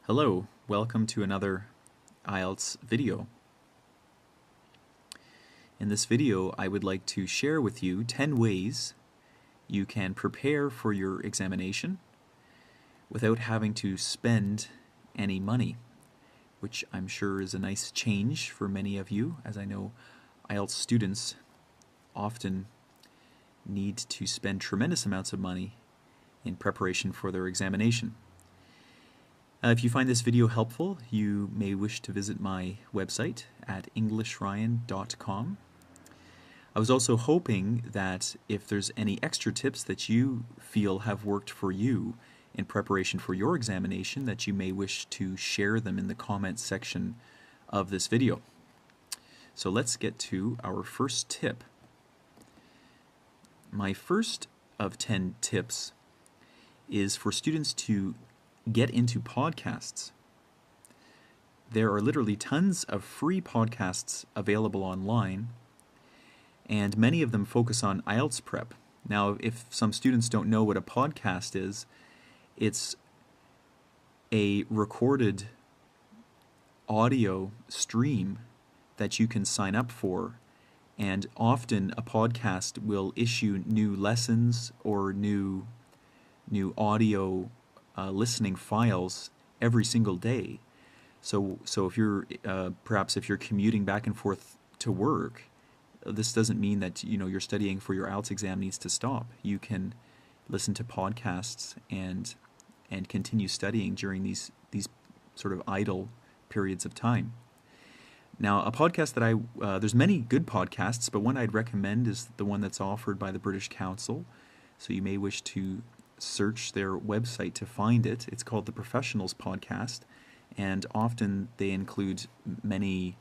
Hello, welcome to another IELTS video. In this video, I would like to share with you 10 ways you can prepare for your examination without having to spend any money, which I'm sure is a nice change for many of you, as I know IELTS students often need to spend tremendous amounts of money in preparation for their examination. If you find this video helpful, you may wish to visit my website at englishryan.com. I was also hoping that if there's any extra tips that you feel have worked for you in preparation for your examination, that you may wish to share them in the comments section of this video. So let's get to our first tip. My first of 10 tips is for students to get into podcasts. There are literally tons of free podcasts available online, and many of them focus on IELTS prep. Now, if some students don't know what a podcast is, it's a recorded audio stream that you can sign up for, and often a podcast will issue new lessons or new audio listening files every single day. So if you're perhaps if you're commuting back and forth to work, this doesn't mean that you're studying for your IELTS exam needs to stop. You can listen to podcasts and continue studying during these sort of idle periods of time. Now, a podcast that there's many good podcasts, but one I'd recommend is the one that's offered by the British Council. So you may wish to search their website to find it. It's called the Professionals Podcast, and often they include many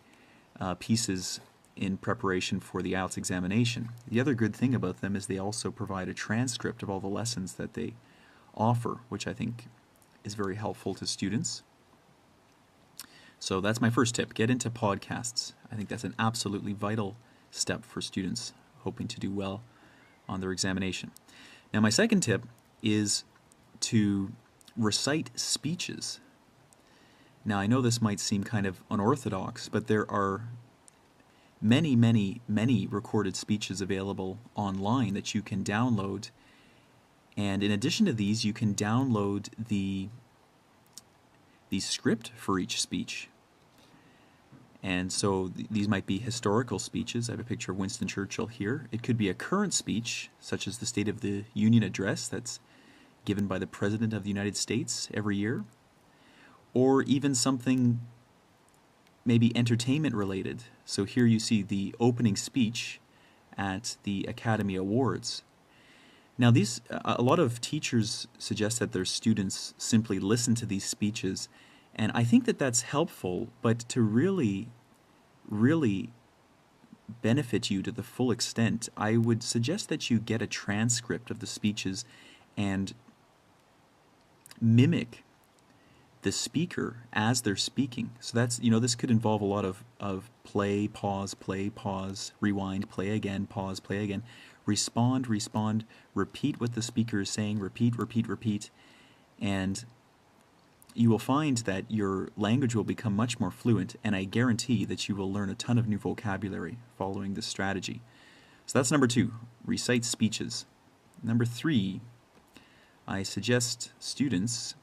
pieces in preparation for the IELTS examination. The other good thing about them is they also provide a transcript of all the lessons that they offer, which I think is very helpful to students. So that's my first tip. Get into podcasts. I think that's an absolutely vital step for students hoping to do well on their examination. Now, my second tip is to recite speeches. Now, I know this might seem kind of unorthodox, but there are many recorded speeches available online that you can download. And in addition to these, you can download the script for each speech. And so these might be historical speeches. I have a picture of Winston Churchill here. It could be a current speech, such as the State of the Union address that's given by the President of the United States every year, or even something maybe entertainment related. So here you see the opening speech at the Academy Awards. Now, a lot of teachers suggest that their students simply listen to these speeches, and I think that that's helpful, but to really benefit you to the full extent, I would suggest that you get a transcript of the speeches and mimic the speaker as they're speaking. So that's, this could involve a lot of play, pause, rewind, play again, pause, play again, respond, repeat what the speaker is saying, repeat, and you will find that your language will become much more fluent, and I guarantee that you will learn a ton of new vocabulary following this strategy. So that's number 2, recite speeches. Number 3, I suggest students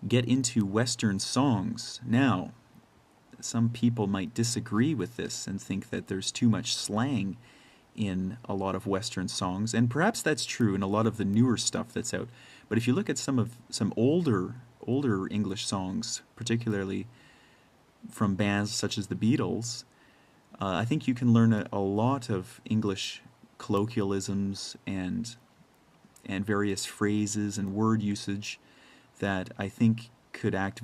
get into Western songs. Now, some people might disagree with this and think that there's too much slang in a lot of Western songs, and perhaps that's true in a lot of the newer stuff that's out. But if you look at some older English songs, particularly from bands such as the Beatles, I think you can learn a lot of English colloquialisms and various phrases and word usage that I think could act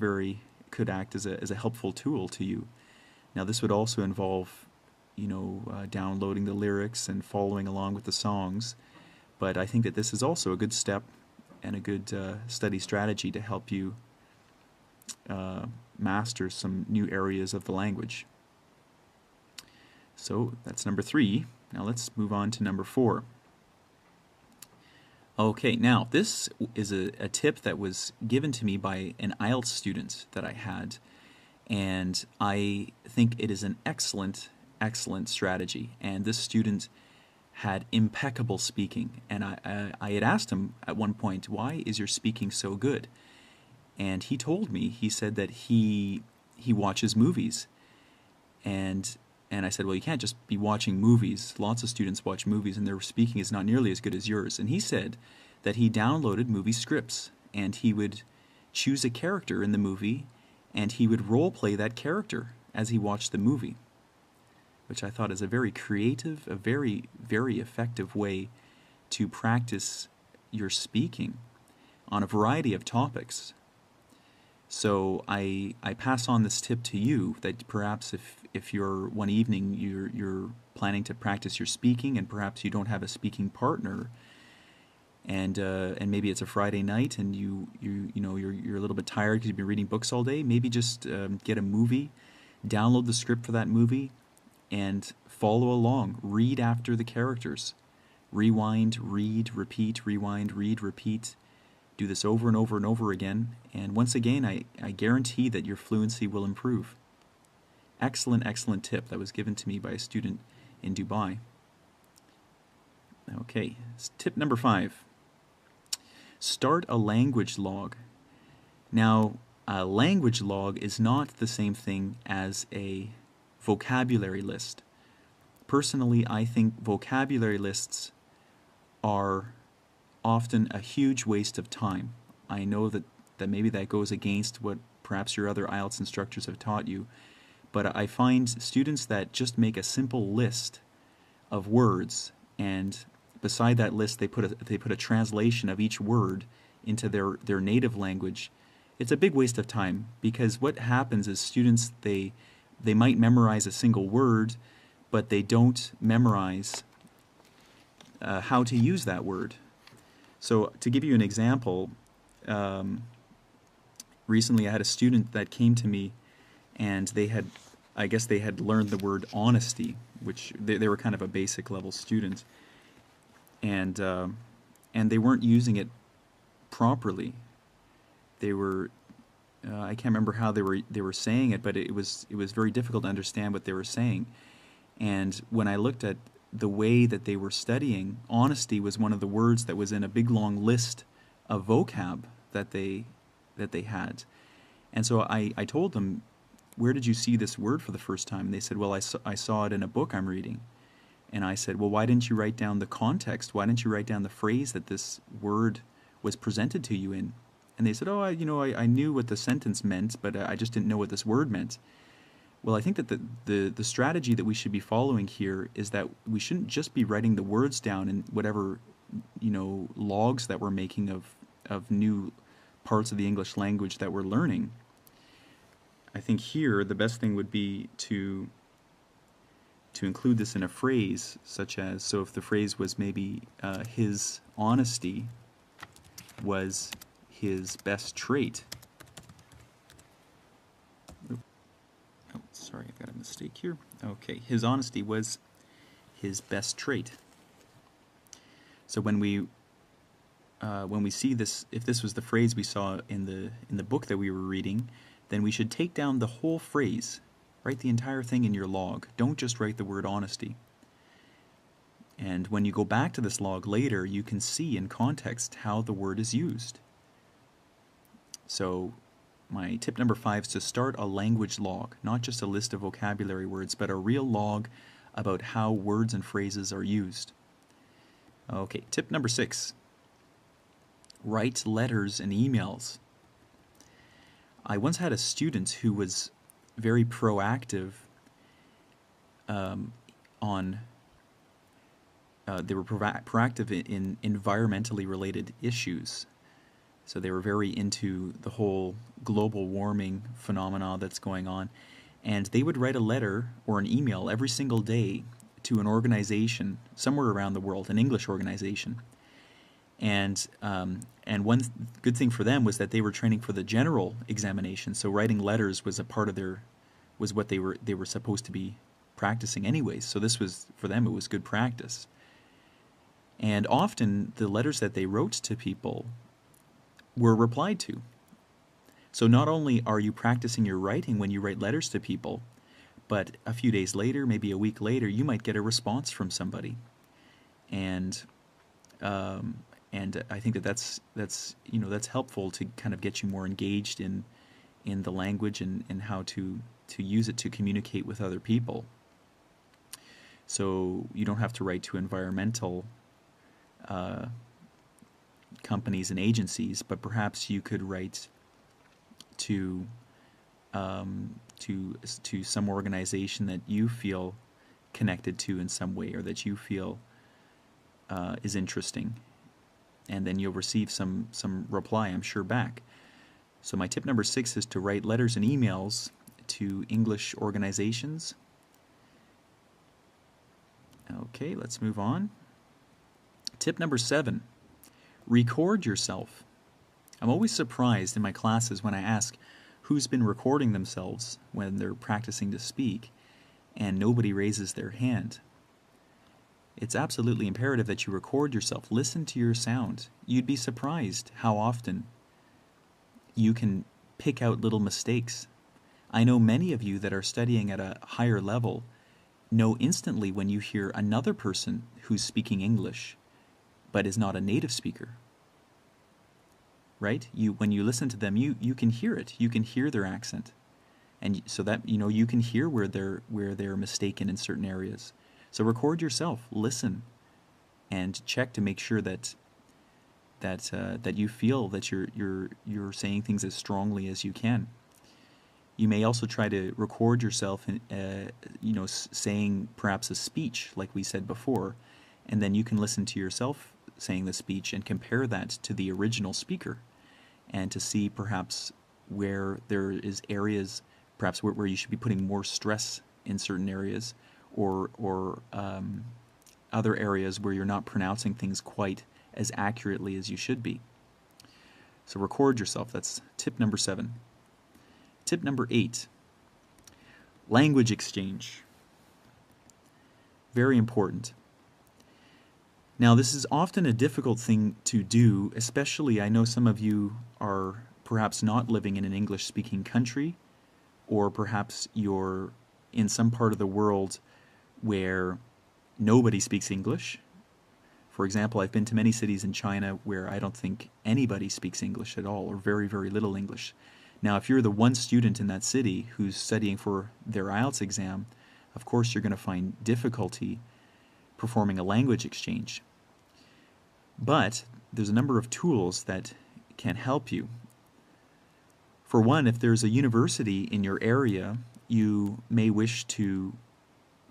as a helpful tool to you. Now, this would also involve downloading the lyrics and following along with the songs, but I think that this is also a good step and a good study strategy to help you master some new areas of the language. So that's number 3. Now let's move on to number 4. Okay, now this is a tip that was given to me by an IELTS student that I had, and I think it is an excellent strategy. And this student had impeccable speaking, and I had asked him at one point, why is your speaking so good? And he told me, he said that he watches movies, and I said, well, you can't just be watching movies. Lots of students watch movies, and their speaking is not nearly as good as yours. And he said that he downloaded movie scripts, and he would choose a character in the movie, and he would role play that character as he watched the movie, which I thought is a very creative, a very effective way to practice your speaking on a variety of topics. So I pass on this tip to you, that perhaps if you're one evening you're planning to practice your speaking, and perhaps you don't have a speaking partner, and maybe it's a Friday night, and you're a little bit tired because you've been reading books all day. Maybe just get a movie, download the script for that movie, and follow along. Read after the characters. Rewind, read, repeat, rewind, read, repeat. Do this over and over and over again, and once again, I guarantee that your fluency will improve. Excellent tip that was given to me by a student in Dubai. Okay, tip number 5. Start a language log. Now, a language log is not the same thing as a vocabulary list. Personally, I think vocabulary lists are often a huge waste of time. I know that maybe that goes against what perhaps your other IELTS instructors have taught you, but I find students that just make a simple list of words, and beside that list they put a translation of each word into their native language. It's a big waste of time, because what happens is students, they might memorize a single word, but they don't memorize how to use that word. So to give you an example, recently I had a student that came to me, and I guess they had learned the word honesty, which they were kind of a basic level student, and they weren't using it properly. They were I can't remember how they were saying it, but it was very difficult to understand what they were saying. And when I looked at the way that they were studying, honesty was one of the words that was in a big long list of vocab that they had. And so I told them, where did you see this word for the first time? And they said, well, I saw it in a book I'm reading. And I said, well, why didn't you write down the context? Why didn't you write down the phrase that this word was presented to you in? And they said, oh, I knew what the sentence meant, but I just didn't know what this word meant. Well, I think that the strategy that we should be following here is that we shouldn't just be writing the words down in whatever, logs that we're making of new parts of the English language that we're learning. I think here the best thing would be to include this in a phrase, such as, so if the phrase was maybe his honesty was his best trait. Oh, sorry, I've got a mistake here. Okay, his honesty was his best trait. So when we see this, if this was the phrase we saw in the book that we were reading, then we should take down the whole phrase. Write the entire thing in your log. Don't just write the word honesty. And when you go back to this log later, you can see in context how the word is used. So my tip number 5 is to start a language log, not just a list of vocabulary words, but a real log about how words and phrases are used. Okay, tip number 6. Write letters and emails. I once had a student who was very proactive they were proactive in environmentally related issues. So they were very into the whole global warming phenomena that's going on. And they would write a letter or an email every single day to an organization somewhere around the world, an English organization. And one good thing for them was that they were training for the general examination. So writing letters was a part of was what they were supposed to be practicing anyways. So this was, for them, it was good practice. And often the letters that they wrote to people were replied to. So not only are you practicing your writing when you write letters to people, but a few days later, maybe a week later, you might get a response from somebody. And I think that that's helpful to kind of get you more engaged in the language and how to use it to communicate with other people. So you don't have to write to environmental companies and agencies, but perhaps you could write to some organization that you feel connected to in some way, or that you feel is interesting, and then you'll receive some reply, I'm sure, back. So my tip number 6 is to write letters and emails to English organizations. Okay, let's move on. Tip number 7, record yourself. I'm always surprised in my classes when I ask who's been recording themselves when they're practicing to speak, and nobody raises their hand. It's absolutely imperative that you record yourself. Listen to your sound. You'd be surprised how often you can pick out little mistakes. I know many of you that are studying at a higher level know instantly when you hear another person who's speaking English but is not a native speaker. Right? When you listen to them, you can hear it. You can hear their accent. And so that you can hear where they're mistaken in certain areas. So record yourself, listen, and check to make sure that you feel that you're saying things as strongly as you can. You may also try to record yourself, saying perhaps a speech, like we said before, and then you can listen to yourself saying the speech and compare that to the original speaker, and to see perhaps where there is areas, perhaps where you should be putting more stress in certain areas, or other areas where you're not pronouncing things quite as accurately as you should be. So record yourself. That's tip number 7. Tip number 8, language exchange. Very important. Now, this is often a difficult thing to do, especially I know some of you are perhaps not living in an English-speaking country, or perhaps you're in some part of the world where nobody speaks English. For example, I've been to many cities in China where I don't think anybody speaks English at all, or very, very little English. Now, if you're the one student in that city who's studying for their IELTS exam, of course you're going to find difficulty performing a language exchange. But there's a number of tools that can help you. For one, if there's a university in your area, you may wish to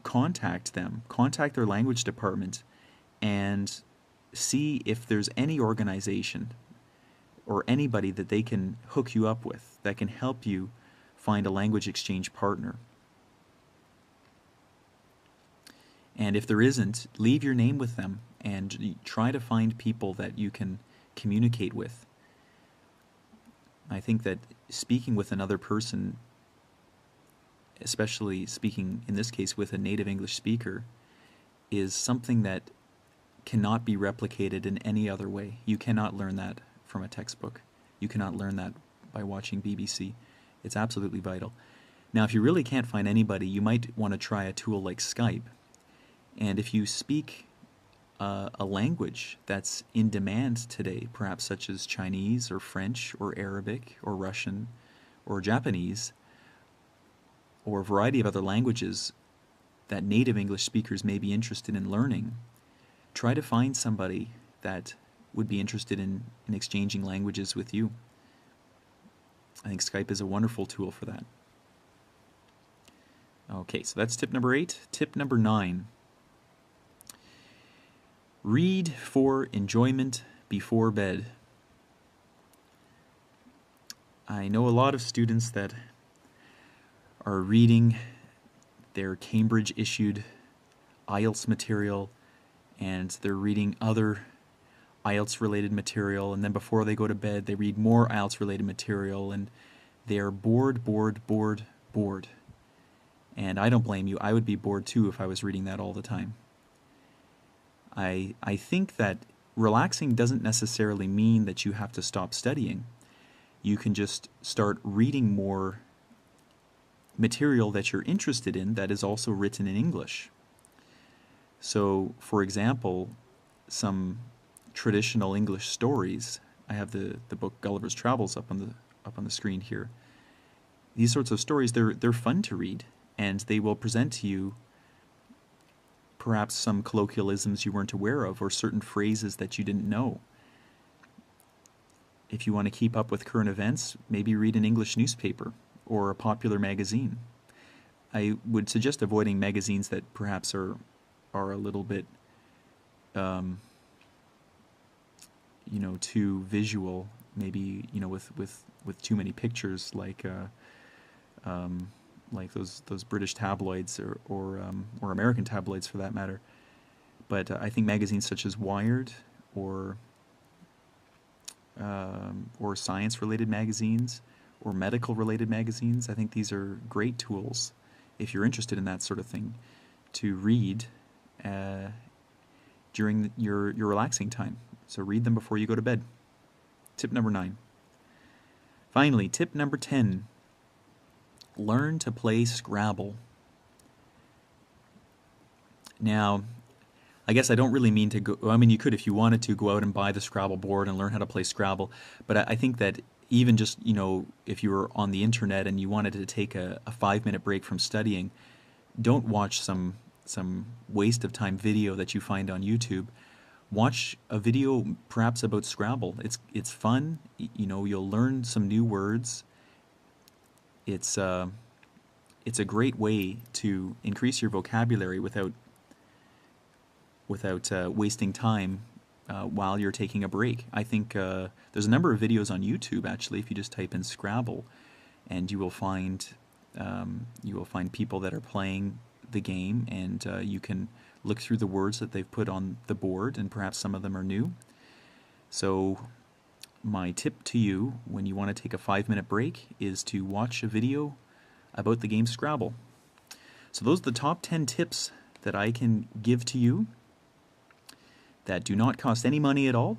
contact them, contact their language department, and see if there's any organization or anybody that they can hook you up with that can help you find a language exchange partner. And if there isn't, leave your name with them and try to find people that you can communicate with. I think that speaking with another person, especially speaking in this case with a native English speaker, is something that cannot be replicated in any other way. You cannot learn that from a textbook. You cannot learn that by watching BBC. It's absolutely vital. Now, if you really can't find anybody, you might want to try a tool like Skype. And if you speak a language that's in demand today, perhaps such as Chinese or French or Arabic or Russian or Japanese, or a variety of other languages that native English speakers may be interested in learning, try to find somebody that would be interested in exchanging languages with you. I think Skype is a wonderful tool for that. Okay, so that's tip number 8. Tip number 9. Read for enjoyment before bed. I know a lot of students that are reading their Cambridge-issued IELTS material, and they're reading other IELTS-related material, and then before they go to bed, they read more IELTS-related material, and they're bored. And I don't blame you. I would be bored too if I was reading that all the time. I think that relaxing doesn't necessarily mean that you have to stop studying. You can just start reading more material that you're interested in that is also written in English. So, for example, some traditional English stories. I have the book Gulliver's Travels up on the screen here. These sorts of stories, they're fun to read, and they will present to you perhaps some colloquialisms you weren't aware of, or certain phrases that you didn't know. If you want to keep up with current events, maybe read an English newspaper or a popular magazine. I would suggest avoiding magazines that perhaps are a little bit too visual, maybe with too many pictures, like those British tabloids or American tabloids for that matter. But I think magazines such as Wired or science-related magazines or medical-related magazines, I think these are great tools if you're interested in that sort of thing to read during your relaxing time. So read them before you go to bed. Tip number 9. Finally, tip number 10. Learn to play Scrabble. Now, I guess I don't really mean to go... I mean, you could, if you wanted to, go out and buy the Scrabble board and learn how to play Scrabble. But I think that even just, if you were on the internet and you wanted to take a 5-minute break from studying, don't watch some waste of time video that you find on YouTube. Watch a video perhaps about Scrabble. It's fun. You'll learn some new words. It's a great way to increase your vocabulary without wasting time while you're taking a break. I think there's a number of videos on YouTube actually. If you just type in Scrabble, and you will find people that are playing the game, and you can look through the words that they've put on the board, and perhaps some of them are new. So my tip to you when you want to take a 5-minute break is to watch a video about the game Scrabble. So those are the top 10 tips that I can give to you that do not cost any money at all.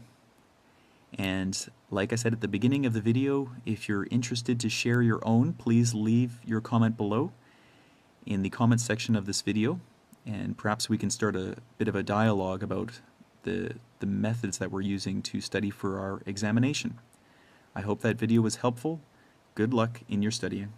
And like I said at the beginning of the video, if you're interested to share your own, please leave your comment below in the comment section of this video, and perhaps we can start a bit of a dialogue about the methods that we're using to study for our examination. I hope that video was helpful. Good luck in your studying.